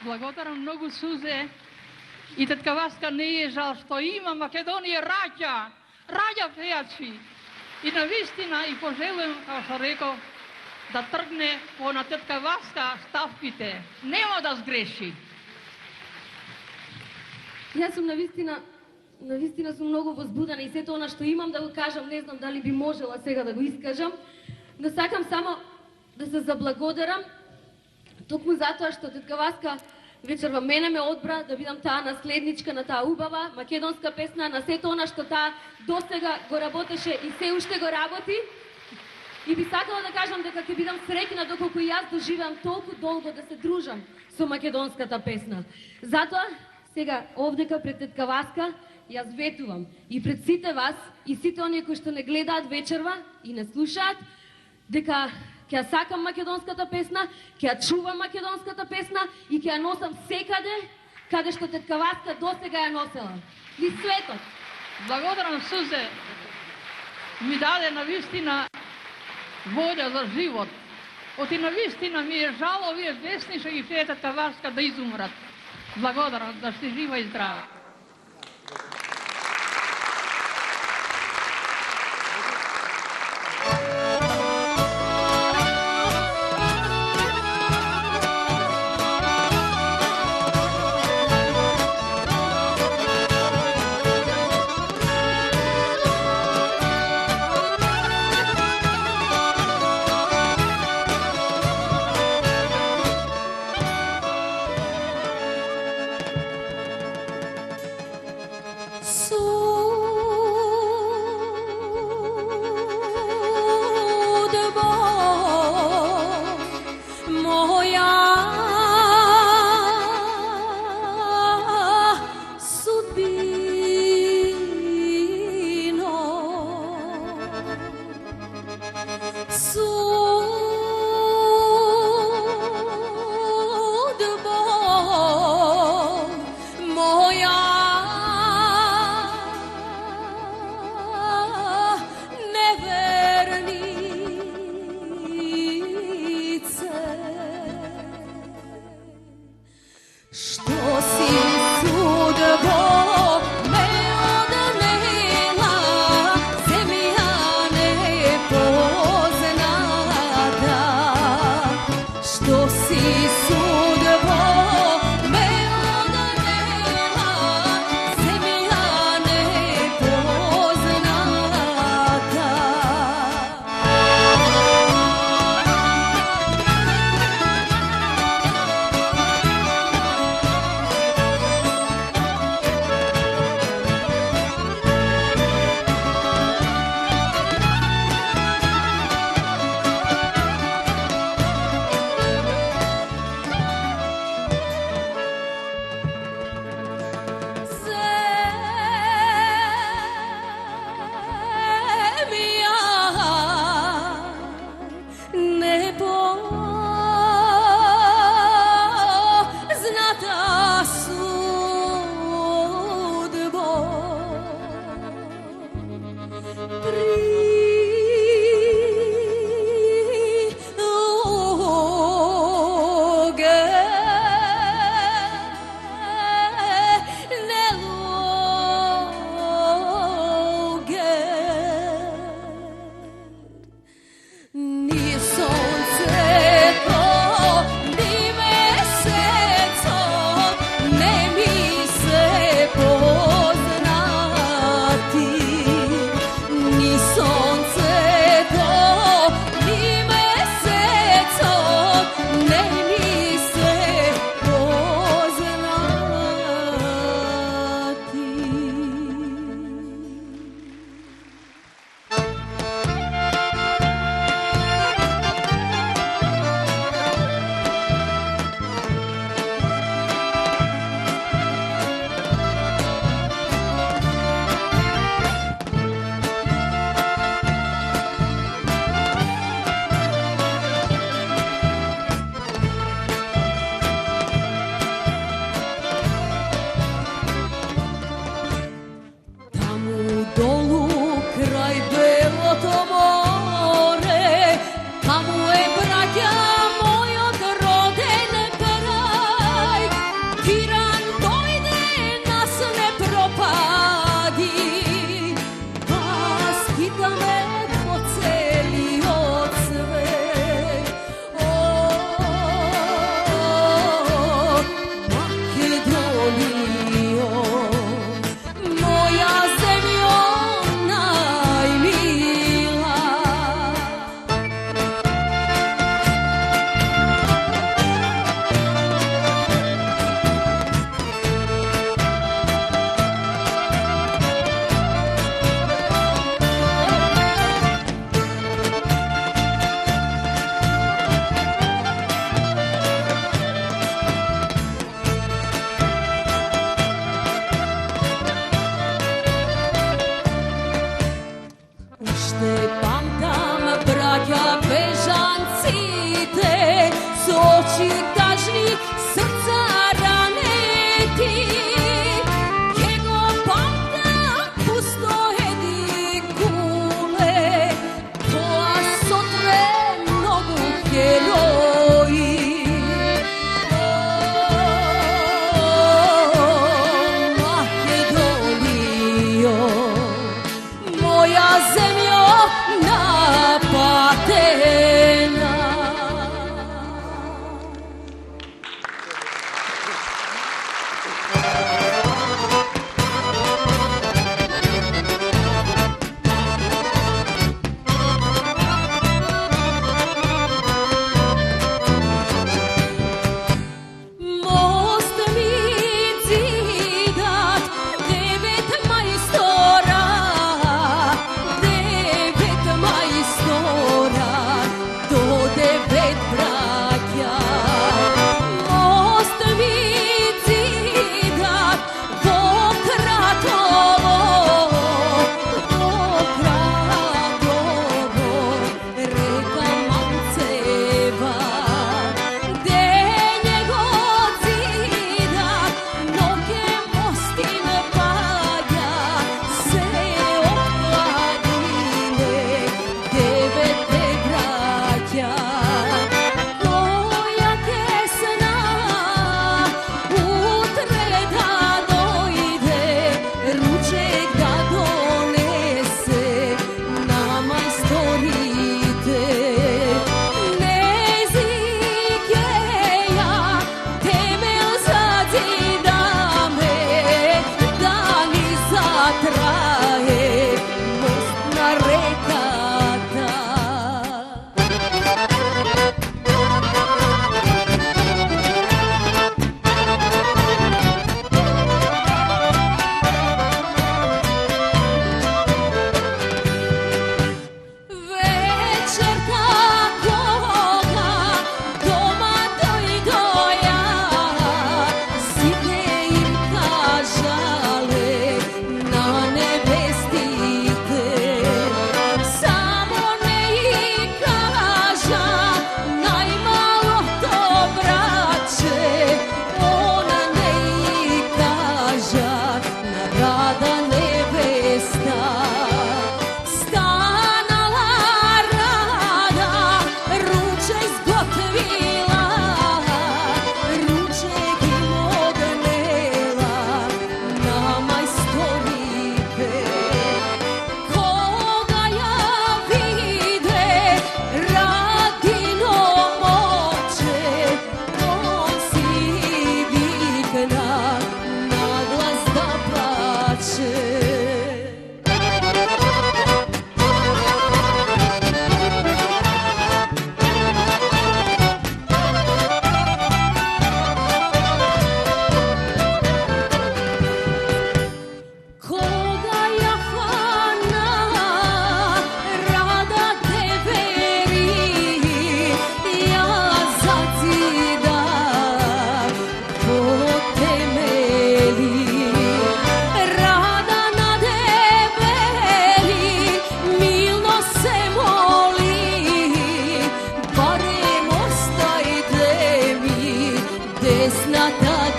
Благодарам многу, Сузе. И тетка Васка не е жал што има Македонија раѓа пејачи. И навистина и пожелуjem, како што реков, да тргне на тетка Васка ставките. Нема да сгреши. Јас сум навистина сум многу возбудена и сето она што имам да го кажам, не знам дали би можела сега да го искажам, но сакам само да се заблагодарам токму затоа што тетка Васка вечерва мене ме одбра да бидам таа наследничка на таа убава македонска песна, на сето она што таа досега го работеше и се уште го работи. И би сакала да кажам дека ќе бидам среќна доколку јас доживеам толку долго да се дружам со македонската песна. Затоа сега овдека пред тетка Васка јас ветувам и пред сите вас и сите оние кои што не гледаат вечерва и не слушаат дека ќе ја сакам македонската песна, ќе ја чувам македонската песна и ќе ја носам секаде каде што тетка Васка досега ја носела. И светот. Благодарам, Сузе. Ми даде навистина волја за живот. Оти навистина ми е жал овие песни што ги пее тетка Васка да изумрат. Благодарам, да сте жива и здрава.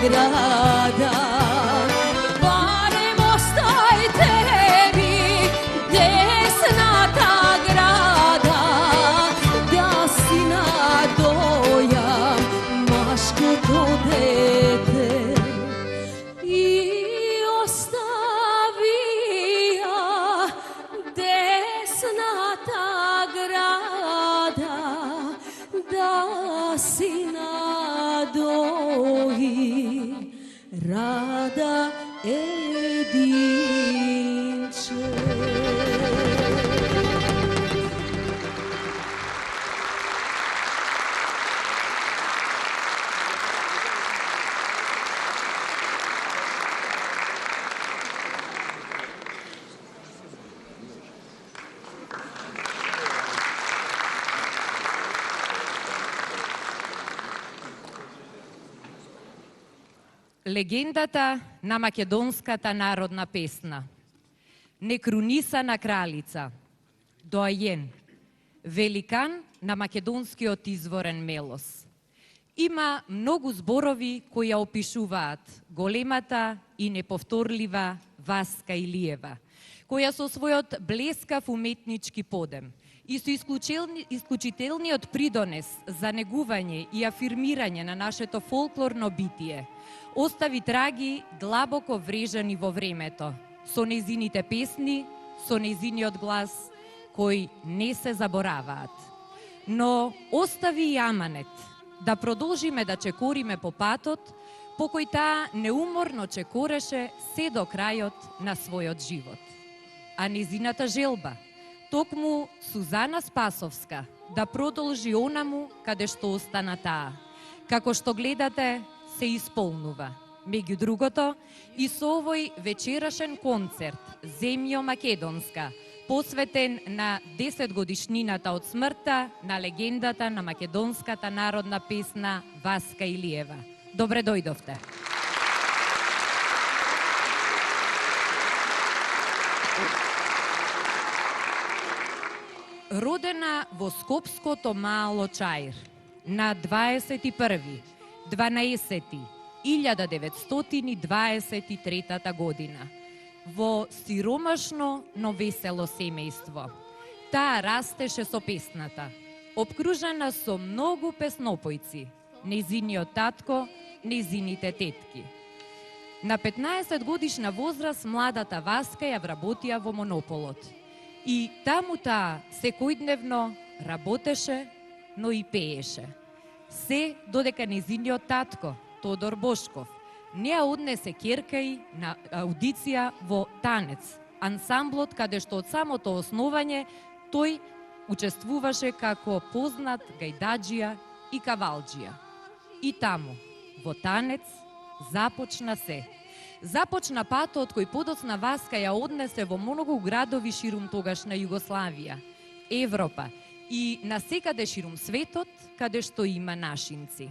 града. Барем остајте ви десната града, да си надојам машкото дете. И оставија десната града, да си надои Рада Единче. Легендата на македонската народна песна. Некрунисана кралица. Доајен. Великан на македонскиот изворен мелос. Има многу зборови кои ја опишуваат големата и неповторлива Васка Илиева, која со својот блескав уметнички подем и со исклучителниот придонес за негување и афирмирање на нашето фолклорно битие, остави траги длабоко врежани во времето, со нејзините песни, со нејзиниот глас, кои не се забораваат. Но остави и аманет да продолжиме да чекориме по патот, по кој таа неуморно чекореше се до крајот на својот живот. А нејзината желба, токму Сузана Спасовска, да продолжи онаму каде што остана таа. Како што гледате, се исполнува. Меѓу другото, и со овој вечерашен концерт Земјо Македонска, посветен на 10 годишнината од смртта на легендата на македонската народна песна Васка Илиева. Добре дојдовте. Родена во Скопското Мало Чаир на 21.12.1923 година во сиромашно, но весело семејство. Таа растеше со песната, обкружена со многу песнопојци, нејзиниот татко, нејзините тетки. На 15 годишна возраст младата Васка ја вработија во Монополот. И таму таа секојдневно работеше, но и пееше. Се додека нејзиниот татко, Тодор Бошков, не ја однесе ќерка и на аудиција во Танец, ансамблот каде што од самото основање тој учествуваше како познат гајдаџија и кавалџија. И таму, во Танец, започна се. Започна патот кој подоцна Васка ја однесе во многу градови ширум тогашна Југославија, Европа и насекаде ширум светот, каде што има нашинци.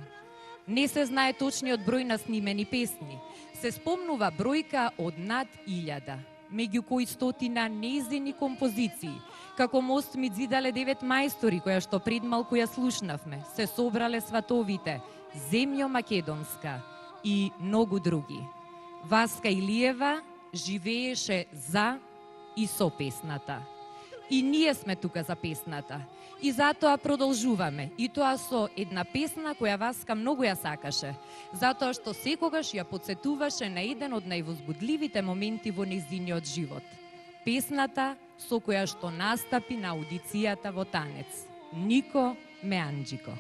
Не се знае точниот број на снимени песни. Се спомнува бројка од над 1000, меѓу кои стотина нејзини композиции, како Мост ми зидале 9 мајстори, која што пред малку ја слушнавме, се собрале сватовите, Земјо Македонска и многу други. Васка Илиева живееше за и со песната. И ние сме тука за песната. И затоа продолжуваме. И тоа со една песна која Васка многу ја сакаше. Затоа што секогаш ја подсетуваше на еден од највозбудливите моменти во нејзиниот живот. Песната со која што настапи на аудицијата во Танец. Нико Меанџико.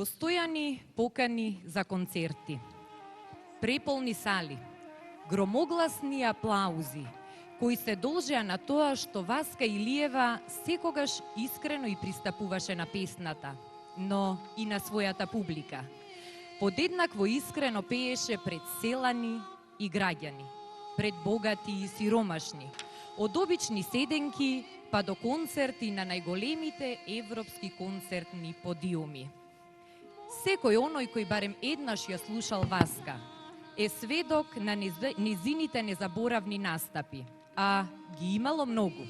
Постојани покани за концерти, преполни сали, громогласни аплаузи, кои се должеа на тоа што Васка Илиева секогаш искрено и пристапуваше на песната, но и на својата публика. Подеднакво искрено пееше пред селани и граѓани, пред богати и сиромашни, од обични седенки па до концерти на најголемите европски концертни подиуми. Секој оној кој барем еднаш ја слушал Васка е сведок на незините незаборавни настапи, а ги имало многу,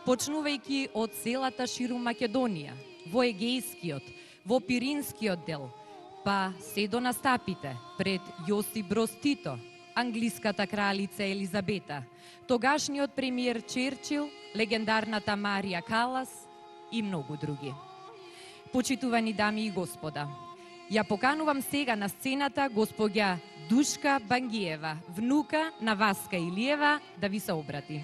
почнувајќи од селата ширум Македонија, во Егејскиот, во Пиринскиот дел, па се до настапите пред Јосип Броз Тито, англиската кралица Елизабета, тогашниот премиер Черчил, легендарната Марија Калас и многу други. Почитувани дами и господа, ја поканувам сега на сцената госпоѓа Душка Бангиева, внука на Васка Илиева, да ви се обрати.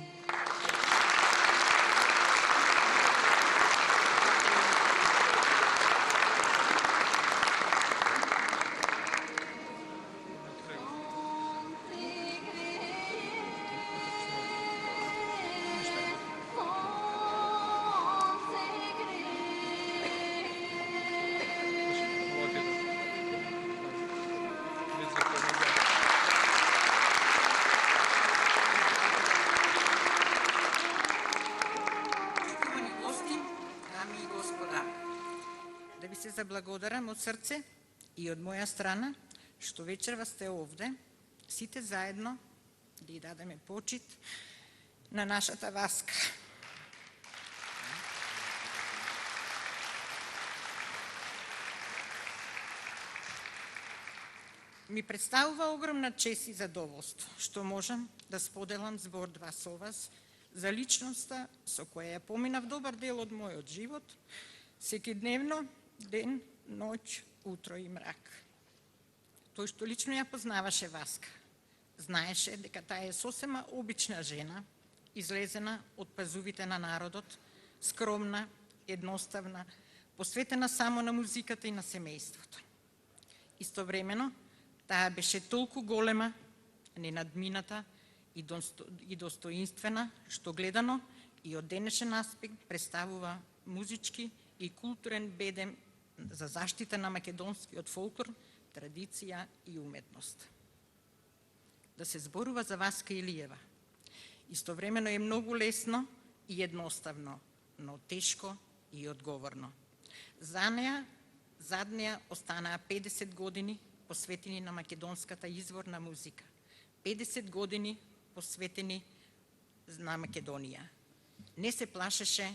Заблагодарам од срце и од моја страна што вечерва сте овде, сите заедно да ја дадеме почит на нашата Васка. Ми представува огромна чест и задоволство што можам да споделам збор два со вас за личноста со која ја поминав добар дел од мојот живот, секидневно, ден, ноќ, утро и мрак. Тој што лично ја познаваше Васка, знаеше дека таа е сосема обична жена, излезена од пазувите на народот, скромна, едноставна, посветена само на музиката и на семејството. Истовремено, таа беше толку голема, ненадмината и достоинствена, што гледано и од денешен аспект представува музички и културен бедем за заштита на македонскиот фолклор, традиција и уметност. Да се зборува за Васка Илиева истовремено е многу лесно и едноставно, но тешко и одговорно. За неа останаа 50 години посветени на македонската изворна музика. 50 години посветени на Македонија. Не се плашеше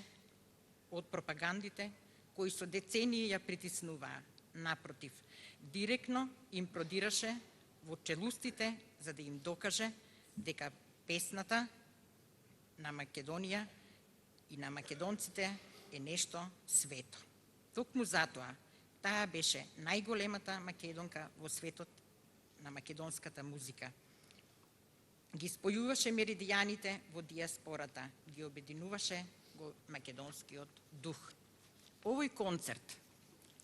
од пропагандите кои со децении ја притиснуваа. Напротив, директно им продираше во челустите за да им докаже дека песната на Македонија и на македонците е нешто свето. Токму затоа, таа беше најголемата македонка во светот на македонската музика. Ги спојуваше меридијаните во диаспората, ги обединуваше го македонскиот дух. Овој концерт,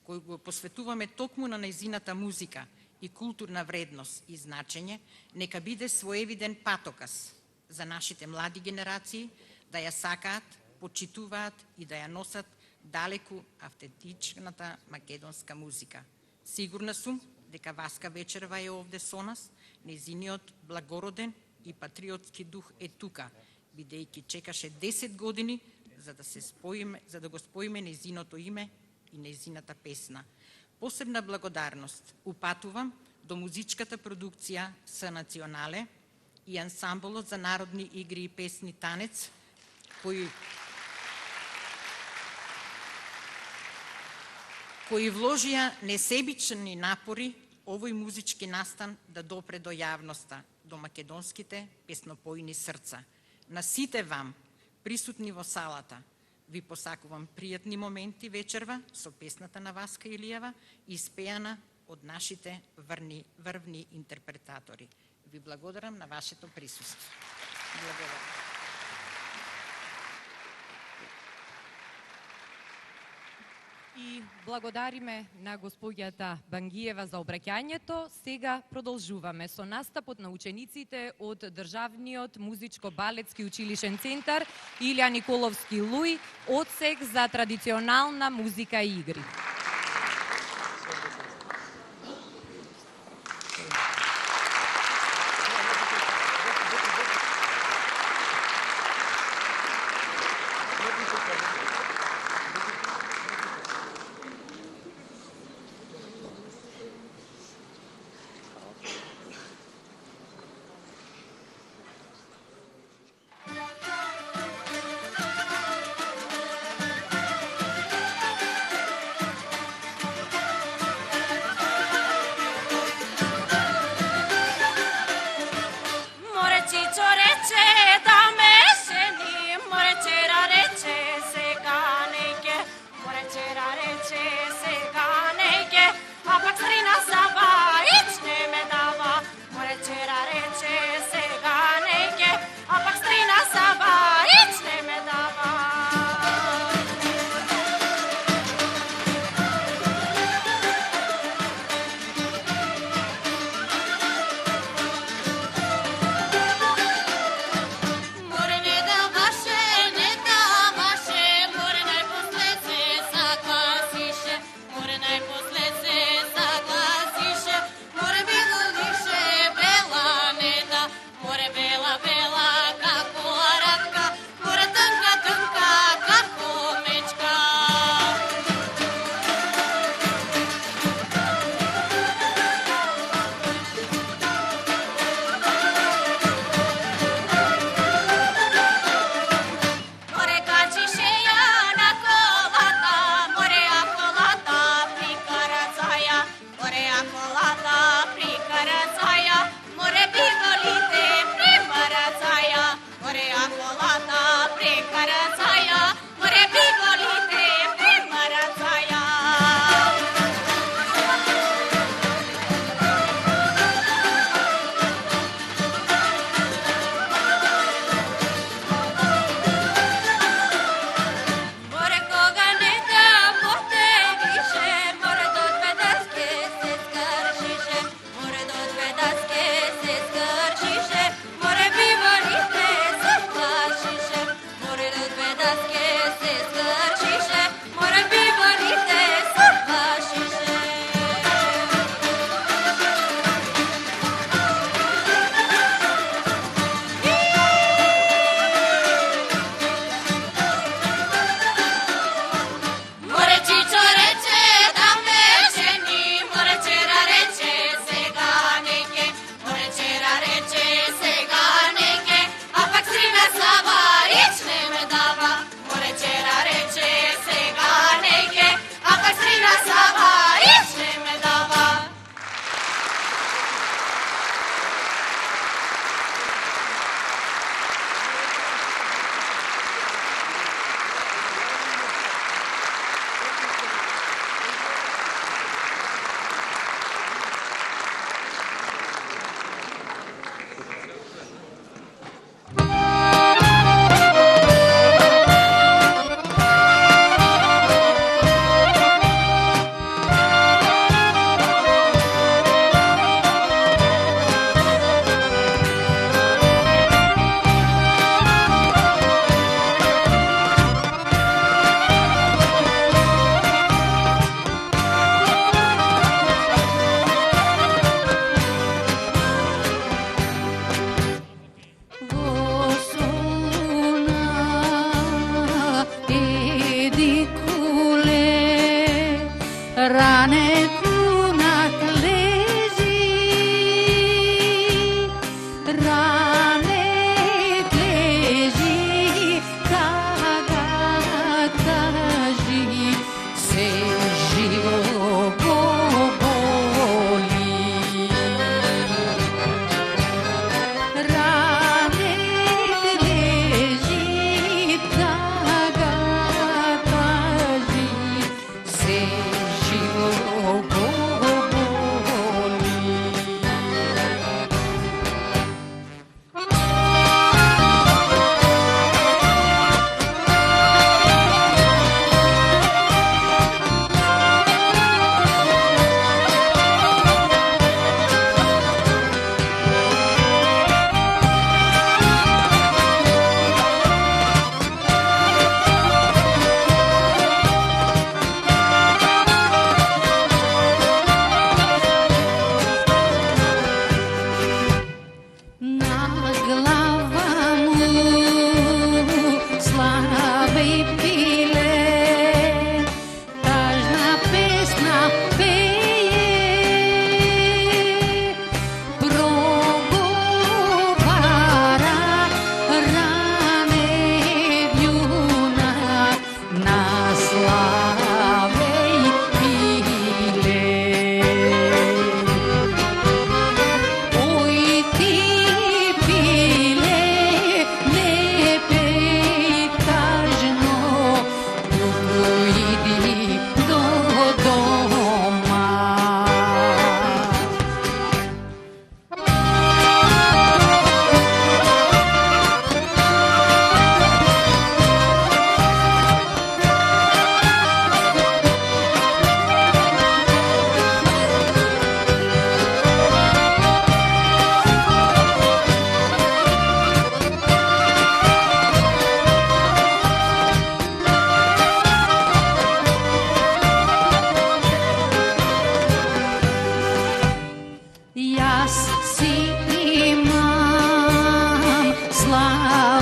кој го посветуваме токму на нејзината музика и културна вредност и значење, нека биде своевиден патоказ за нашите млади генерации да ја сакаат, почитуваат и да ја носат далеку автентичната македонска музика. Сигурна сум дека Васка вечерва е овде со нас, нејзиниот благороден и патриотски дух е тука, бидејќи чекаше 10 години за да го споиме нејзиното име и нејзината песна. Посебна благодарност упатувам до музичката продукција Са Национале и ансамблот за народни игри и песни Танец, кои вложија несебични напори овој музички настан да допре до јавноста, до македонските песнопојни срца. На сите вам, присутни во салата, ви посакувам пријатни моменти вечерва со песната на Васка Илиева, испеана од нашите врвни интерпретатори. Ви благодарам на вашето присуство. Благодарам. И благодариме на госпоѓата Бангиева за обраќањето. Сега продолжуваме со настапот на учениците од Државниот музичко-балетски училишен центар Илја Николовски Луј, одсек за традиционална музика и игри.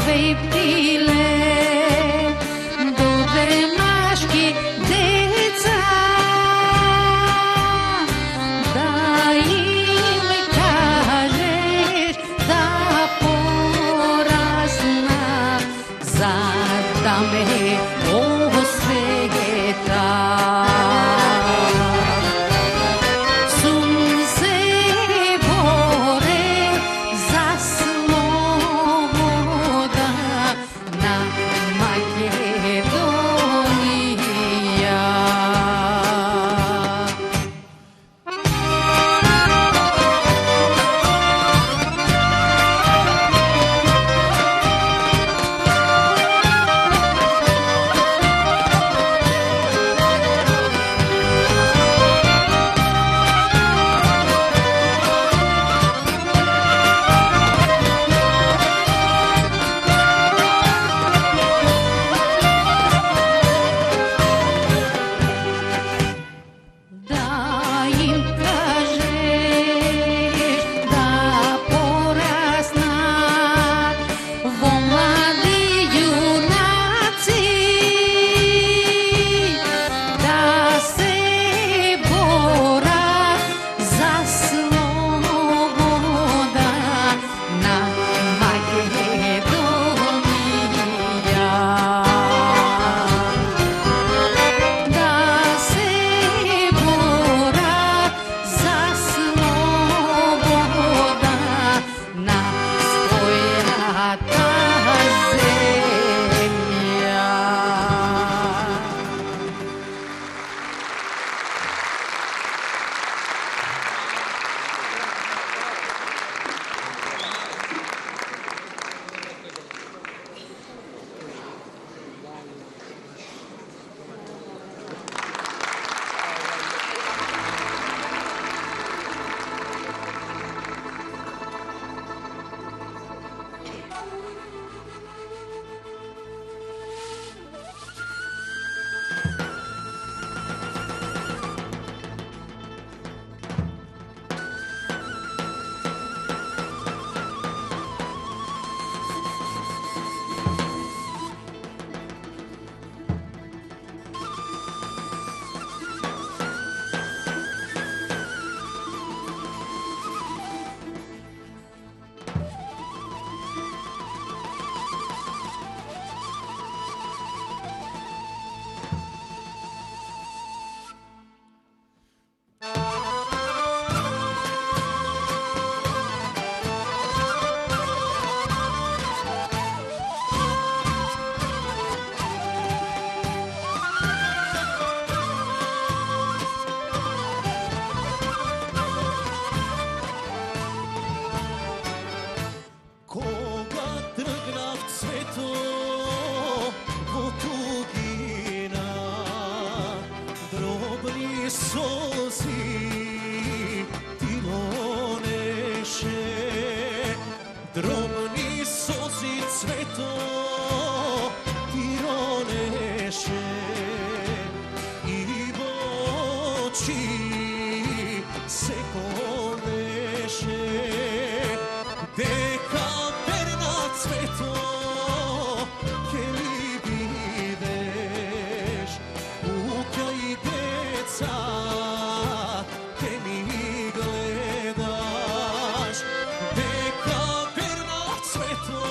вептиле, добре машки деца, да им кажеш да порасна, за да ме освета. Sunce bore za sloboda na Makedonija. Da im kažeš da porasna vo mladi junaci, da se bora za sloboda na Makedonija. Da se bora za sloboda na својата земја. Кога тргнав цвето во тугина, дробни солзи ти ронеше, дробни солзи цвето ти ронеше, и во очи се колеше, дека верна цвето ке ли бидеш, ука и деца ке ми гледаш, дека верна цвето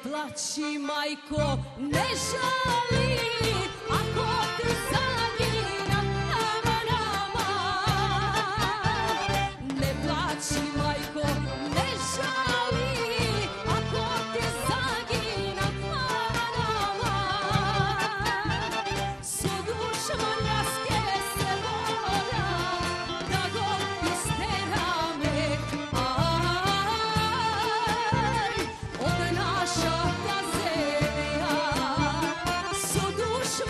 плачи, мајко, не жали, ако ти загина, ама. Не плачи, мајко, не жали, ако ти загина, ама. Со душа љаске се воля, да го истераме, од нашата земја. Со душа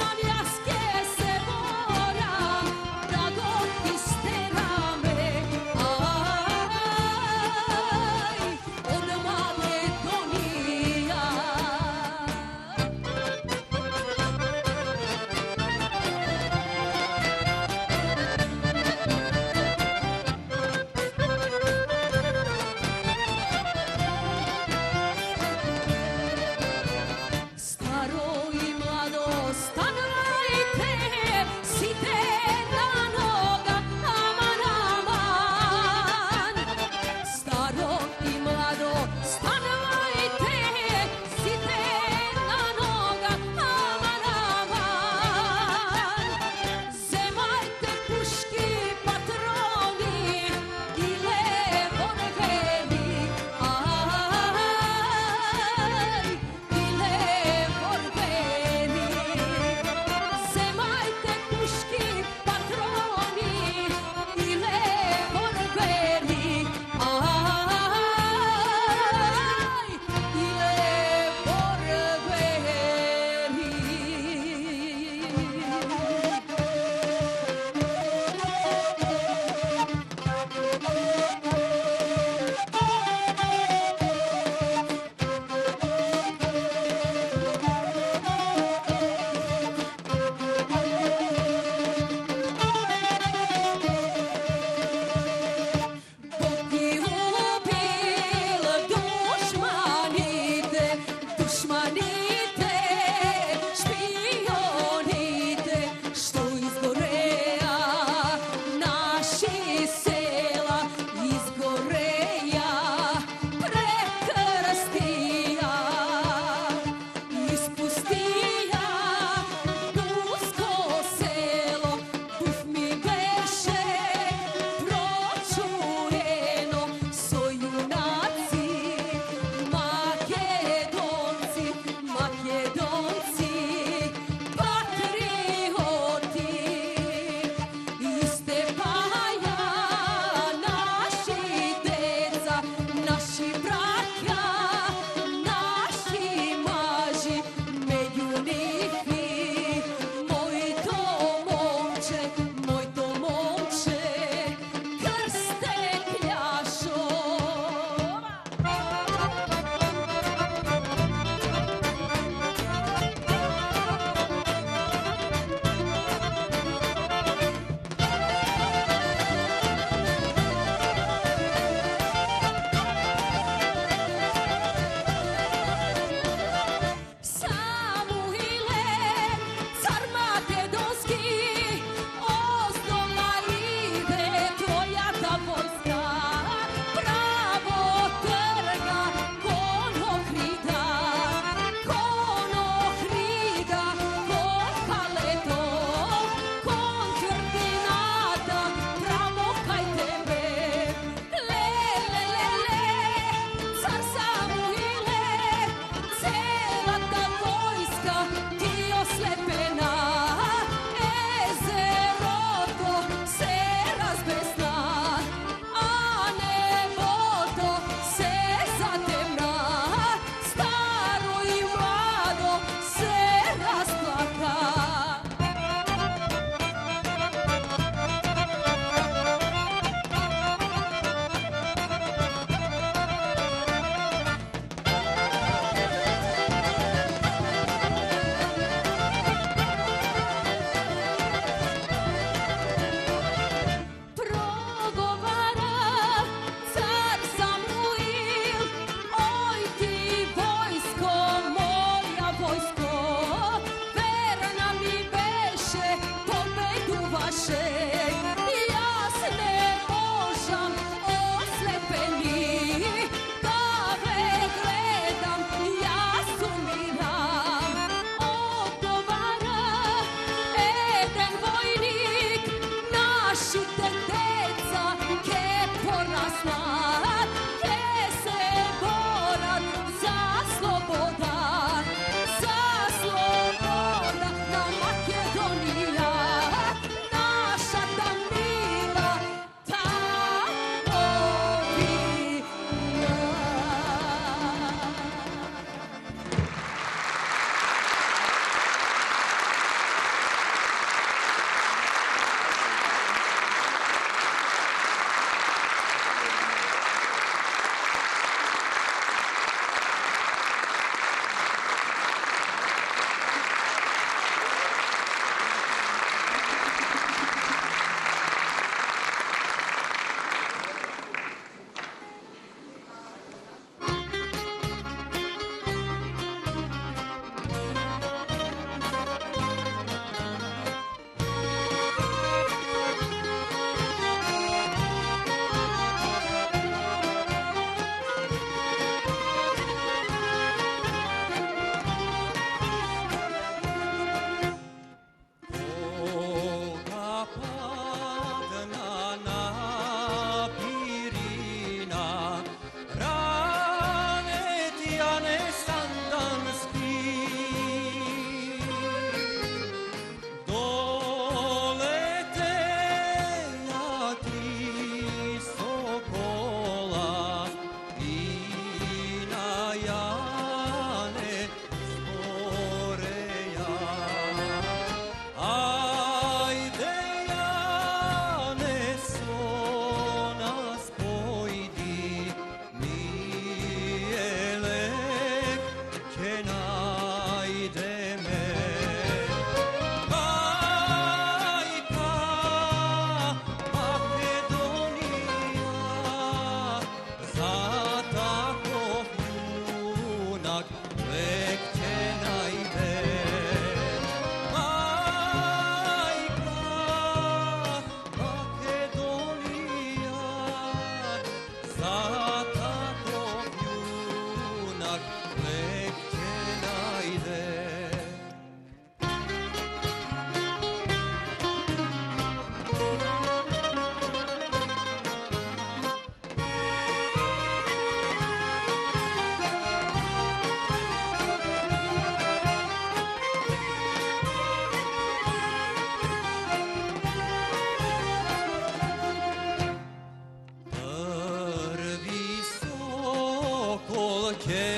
sokol ke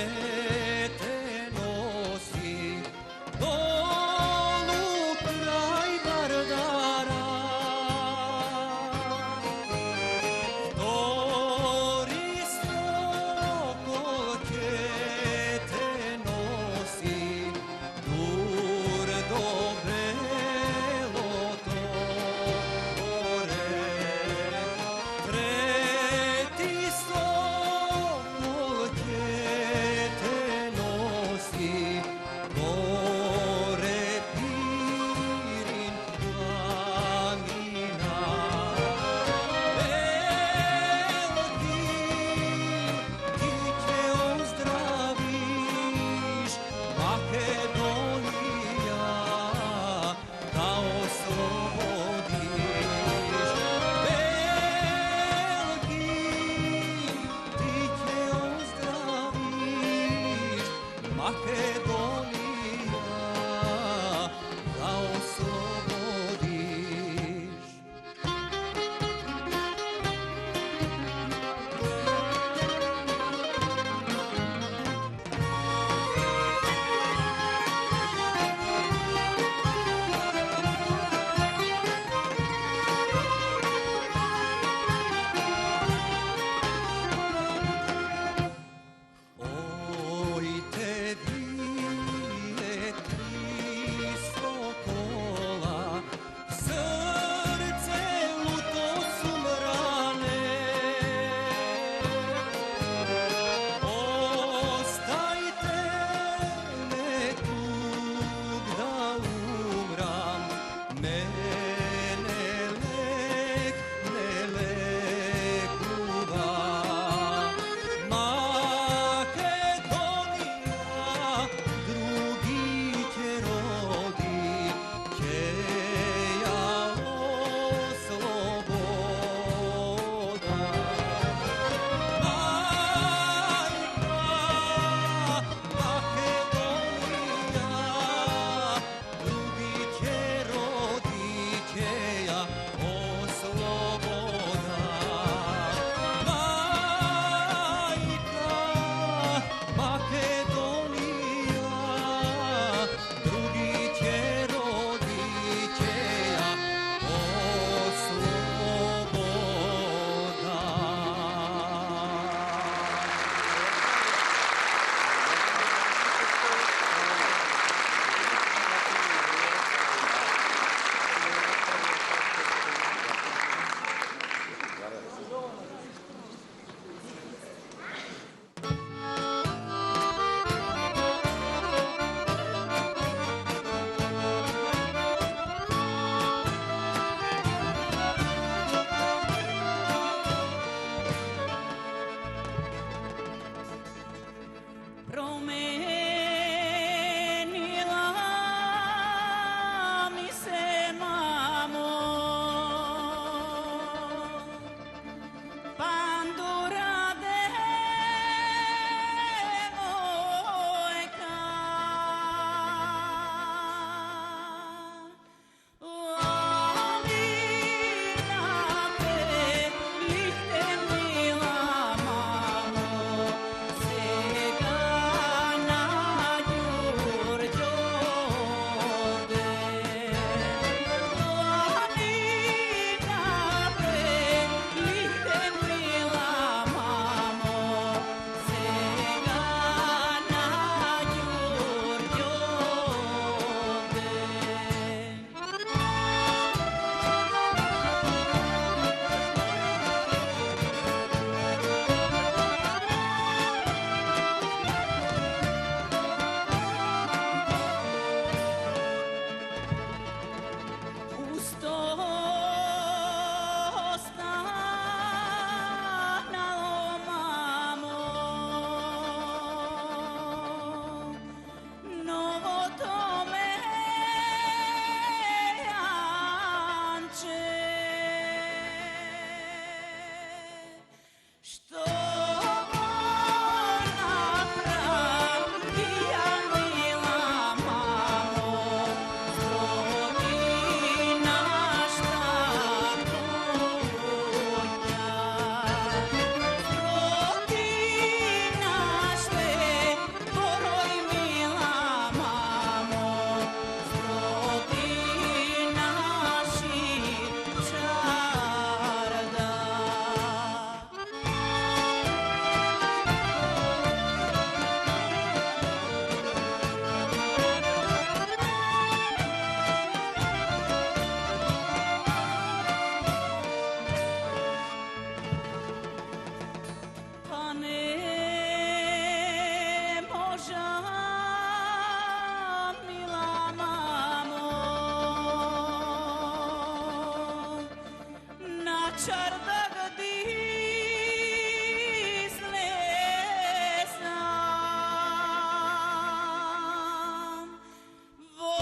te nosi dolu kraj Vardara. Gori sokol ke te nosi dur do belo gore. Treti sokol ke te вечер да излезам во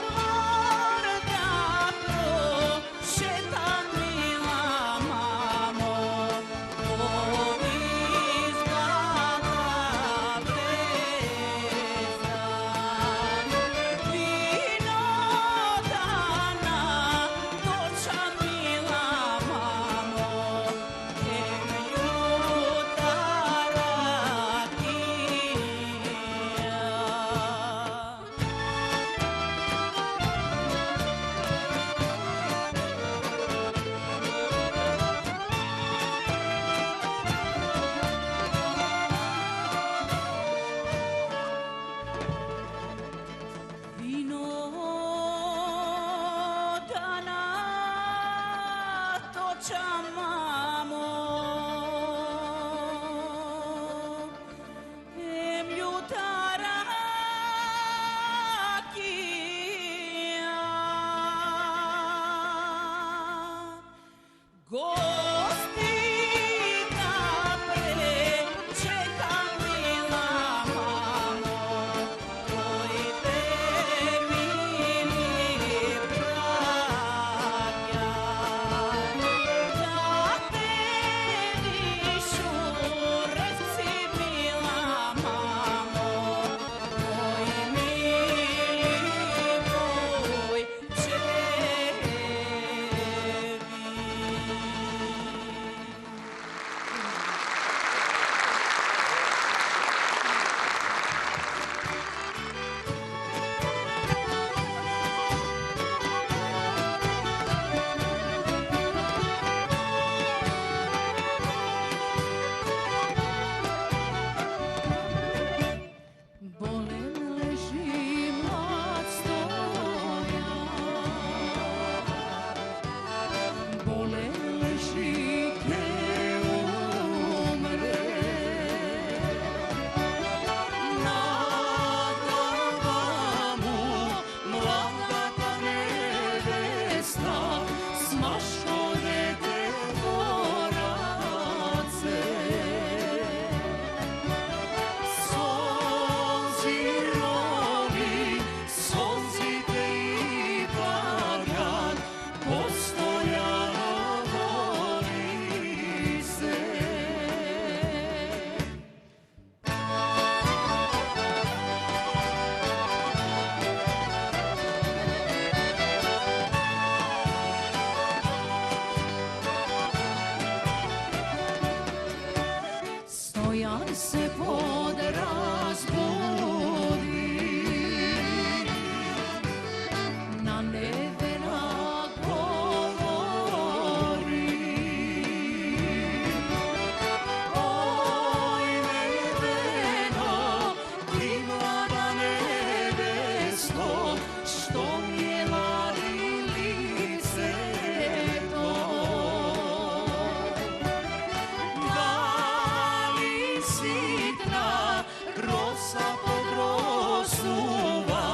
двор да прошетам, мила мамо, по избата влезам. Вино да наточам, мила мамо, ем јутара кија. Вино да наточам, мамо, ем јутара кија. Гости да пречекам, мила мамо, твоите мили браќа. Да те вишу реци, мила мамо, мои мили Болен лежи млад Стојан, болен лежи ке умре. На глава му младата невеста смашно дете во раце. Сонзи рови, сонзите и пагат, постојано бори се. Стојан се подразбуди, на невена говори. Ој невено, ти млада невесто, што ми е лари лицето. Дали ситна роса подросува,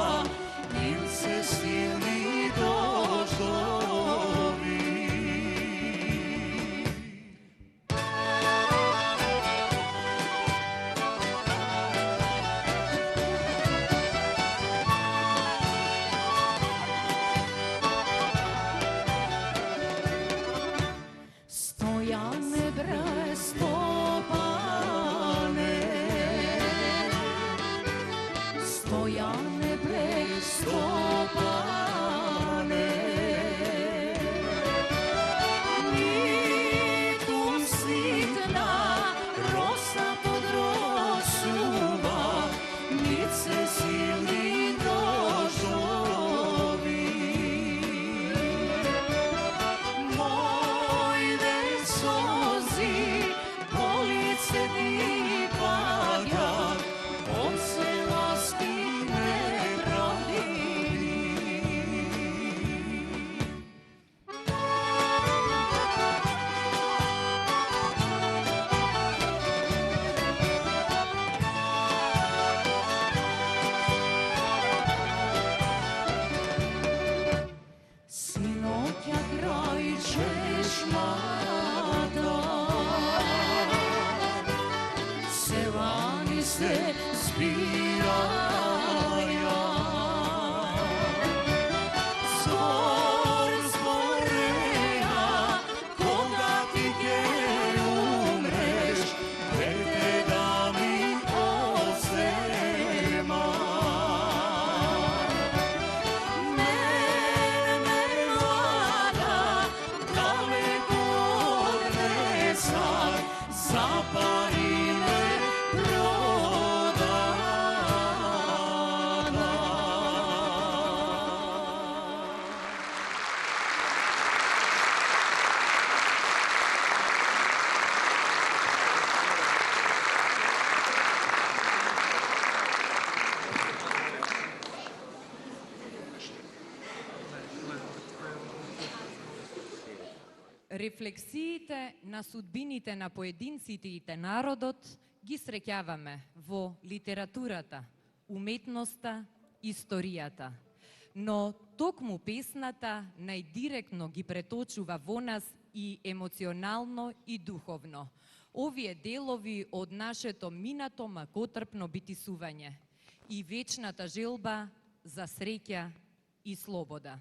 или се силни дождови. Стојане престопане, Стојан Севани се спираја. Збор збореа, кога ти ќе умреш, дете да ми осема. Мене млада, далеко однесат, за пари ме Рефлексиите на судбините на поединците и народот ги среќаваме во литературата, уметноста, историјата. Но токму песната најдиректно ги преточува во нас и емоционално и духовно. Овие делови од нашето минато макотрпно битисување и вечната желба за среќа и слобода.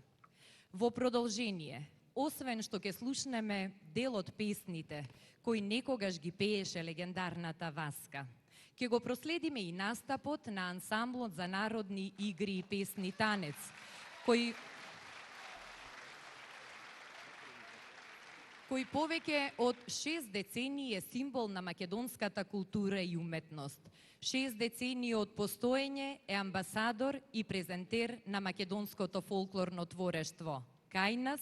Во продолжение, освен што ќе слушнеме дел од песните, кои некогаш ги пееше легендарната Васка, ќе го проследиме и настапот на ансамблот за народни игри и песни Танец, кој повеќе од 6 децении е символ на македонската култура и уметност. 6 децении од постоење е амбасадор и презентер на македонското фолклорно творештво кај нас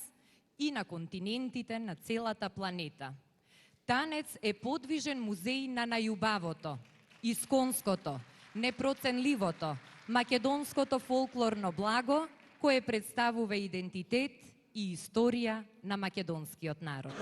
и на континентите на целата планета. Танец е подвижен музеј на најубавото, исконското, непроценливото, македонското фолклорно благо, кое представува идентитет и историја на македонскиот народ.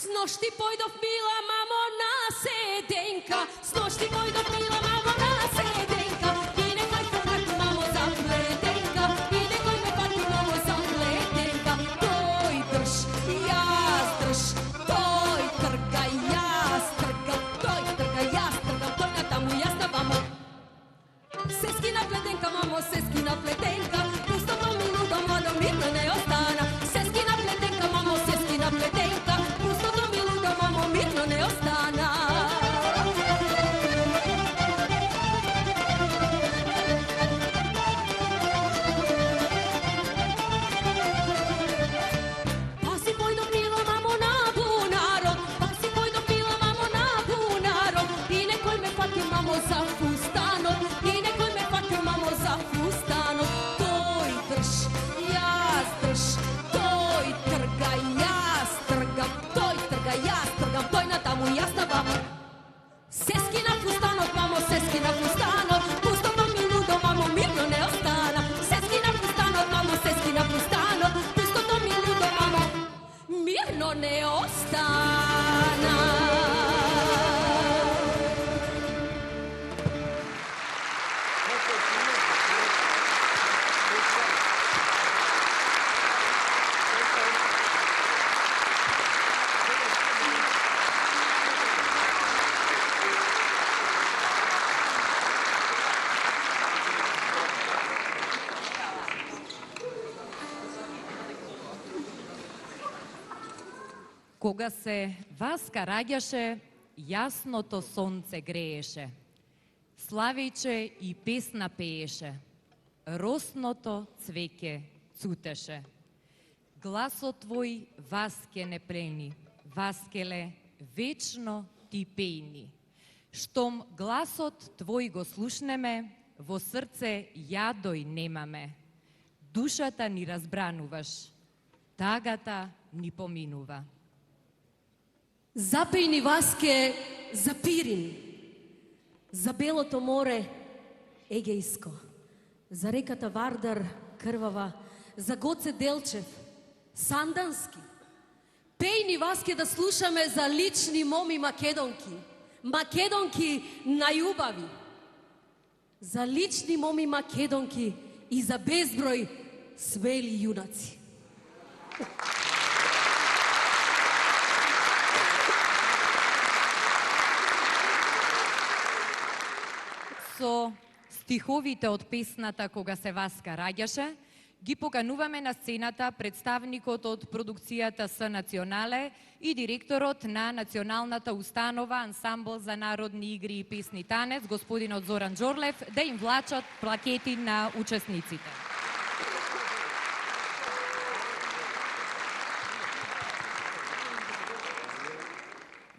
Сношти појдов мила мамо на седенка, сношти појдов мила мамо на седенка, и некој ме фати мамо за плетенка, и некој ме фати мамо за плетенка. Тој држ, јас држ, тој трга, јас тргам, тој трга, јас тргам, тој на таму, јас на ваму. Се скина плетенка, мамо, се скина плетенка, пустото ми лудо, младо мирно не остана. Се скина плетенка, мамо, се скина плетенка, пустото ми лудо, мамо, мирно не остана. Па си појдов мила мамо на бунарот, па си појдов мила мамо на бунарот, и некој ме фати мамо за фустанот, и некој ме фати мамо за фустанот. Тој држ, јас држ, тој трга, јас тргам, тој трга, јас тргам, тој на таму, јас на ваму. Се скина фустанот, мамо, се скина фустанот, пустото ми лудо, мамо, мирно не остана. Се скина фустанот, мамо, се скина фустанот, пустото ми лудо, мамо, мирно не остана. Кога се Васка раѓаше, јасното сонце грееше. Славејче и песна пееше. Росното цвеќе цутеше. Гласот твој, Васке, не плени. Васкеле, вечно ти пејни. Штом гласот твој го слушнеме, во срце јадој немаме. Душата ни разбрануваш, тагата ни поминува. Запејни, Васке, за Пирин, за белото море Егејско, за реката Вардар крвава, за Гоце Делчев, Сандански. Пејни, Васке, да слушаме за лични моми македонки, македонки најубави, за лични моми македонки и за безброј свели јунаци. Со стиховите од песната Кога се Васка раѓаше, ги покануваме на сцената представникот од продукцијата С Национале и директорот на Националната установа Ансамбл за народни игри и песни Танец, господинот Зоран Џорлев, да им влачат плакети на учесниците.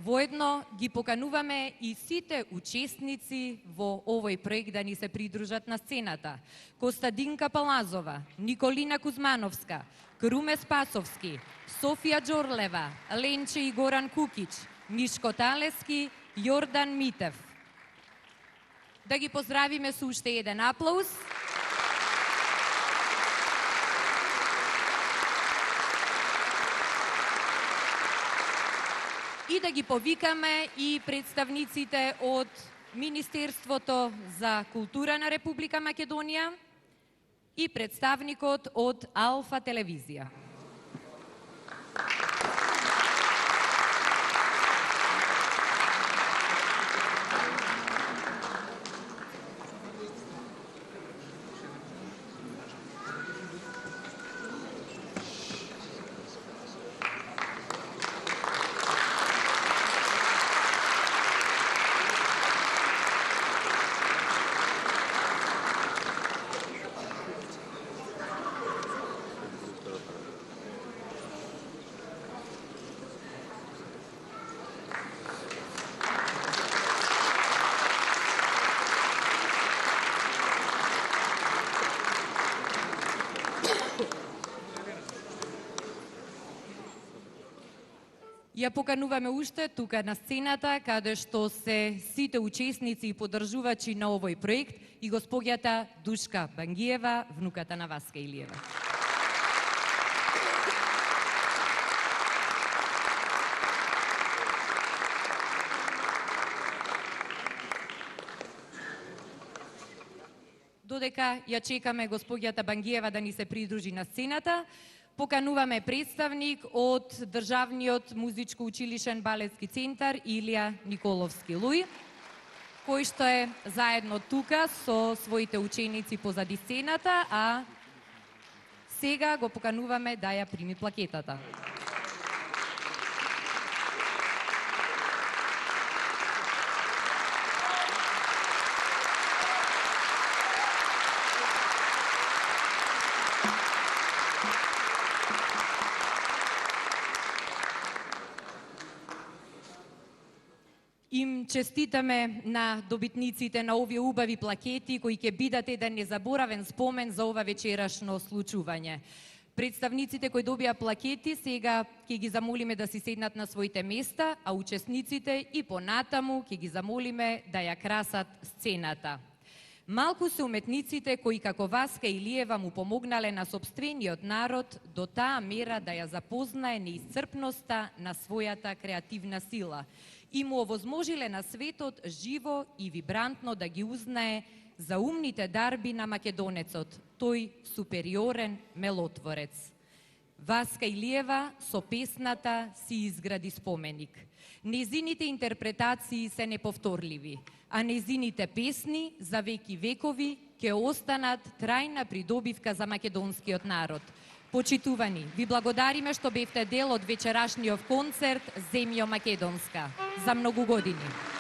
Воедно ги покануваме и сите учесници во овој проект да ни се придружат на сцената. Костадинка Палазова, Николина Кузмановска, Круме Спасовски, Софија Џорлева, Ленче и Горан Кукич, Мишко Талески, Јордан Митев. Да ги поздравиме со уште еден аплауз. И да ги повикаме и представниците од Министерството за култура на Република Македонија и представникот од Алфа телевизија. Ја покануваме уште тука на сцената, каде што се сите учесници и поддржувачи на овој проект и госпоѓата Душка Бангиева, внуката на Васка Илиева. додека ја чекаме госпоѓата Бангиева да ни се придружи на сцената, покануваме представник од Државниот музичко-училишен балетски центар Илија Николовски Луј, кој што е заедно тука со своите ученици позади сцената, а сега го покануваме да ја прими плакетата. Им честитаме на добитниците на овие убави плакети кои ќе бидат еден незаборавен спомен за ова вечерашно случување. Представниците кои добија плакети сега ќе ги замолиме да си седнат на своите места, а учесниците и понатаму ќе ги замолиме да ја красат сцената. Малку се уметниците кои како Васка Илиева му помогнале на сопствениот народ до таа мера да ја запознае неисцрпноста на својата креативна сила и му овозможиле на светот живо и вибрантно да ги узнае за умните дарби на македонецот, тој супериорен мелотворец. Васка Илиева со песната си изгради споменик. Незините интерпретации се неповторливи, а незините песни за веки векови ќе останат трајна придобивка за македонскиот народ. Почитувани, ви благодариме што бевте дел од вечерашниот концерт Земјо Македонска. За многу години.